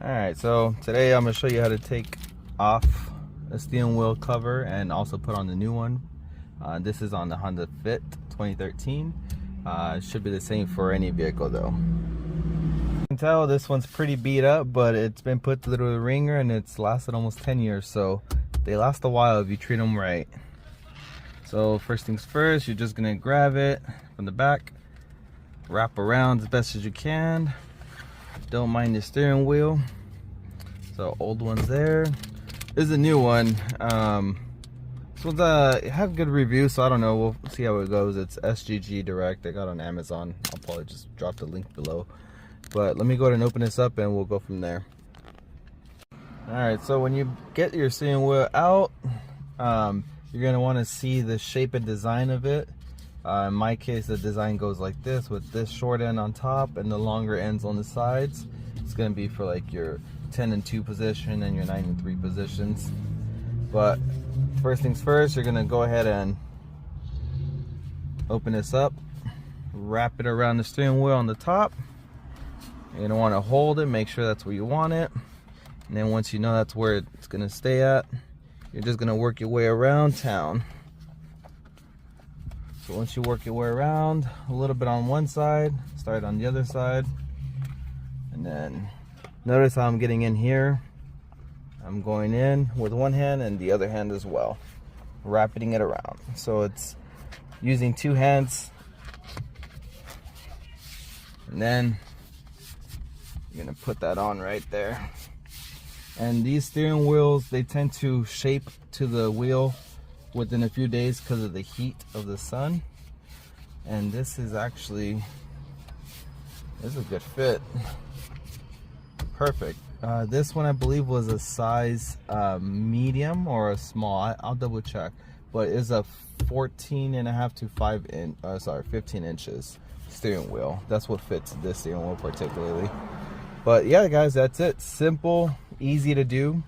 Alright, so today I'm going to show you how to take off the steering wheel cover and also put on the new one. This is on the Honda Fit 2013. It should be the same for any vehicle though. You can tell this one's pretty beat up, but it's been put through the ringer and it's lasted almost 10 years, so they last a while if you treat them right. So first things first, you're just going to grab it from the back, wrap around as best as you can. Don't mind the steering wheel. So old one's there. This is a new one. This one's have good reviews, so I don't know. We'll see how it goes. It's SGG Direct. I got on Amazon. I'll probably just drop the link below. But let me go ahead and open this up and we'll go from there. Alright, so when you get your steering wheel out, you're going to want to see the shape and design of it. In my case, the design goes like this, with this short end on top and the longer ends on the sides. It's going to be for like your 10 and 2 position and your 9 and 3 positions. But first things first, you're going to go ahead and open this up, wrap it around the steering wheel on the top. You're going to want to hold it, make sure that's where you want it. And then once you know that's where it's going to stay at, you're just going to work your way around town. So once you work your way around, a little bit on one side, start on the other side, and then notice how I'm getting in here. I'm going in with one hand and the other hand as well, wrapping it around. So it's using two hands, and then you're gonna put that on right there. And these steering wheels, they tend to shape to the wheel within a few days because of the heat of the sun. And this is a good fit. Perfect. This one I believe was a size medium or a small. I'll double check, but it's a 14.5 to 15 inches steering wheel. That's what fits this steering wheel particularly. But yeah guys, that's it. Simple, easy to do.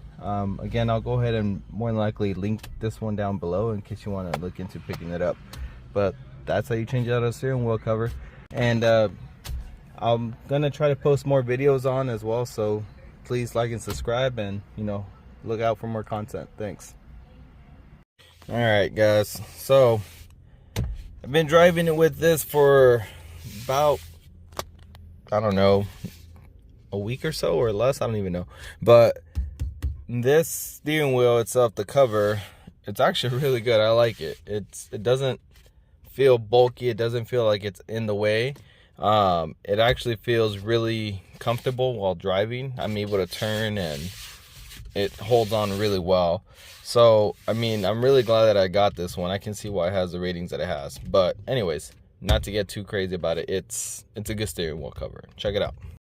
Again, I'll go ahead and more than likely link this one down below in case you want to look into picking it up. But that's how you change out a steering wheel cover. And I'm gonna try to post more videos on as well, so please like and subscribe, and look out for more content. Thanks. All right guys, so I've been driving it with this for about, I don't know, a week or so or less, I don't even know. But this steering wheel itself, the cover, it's actually really good. I like it. It doesn't feel bulky. It doesn't feel like it's in the way. It actually feels really comfortable while driving. I'm able to turn and it holds on really well. So I mean, I'm really glad that I got this one. I can see why it has the ratings that it has. But anyways, not to get too crazy about it, it's a good steering wheel cover. Check it out.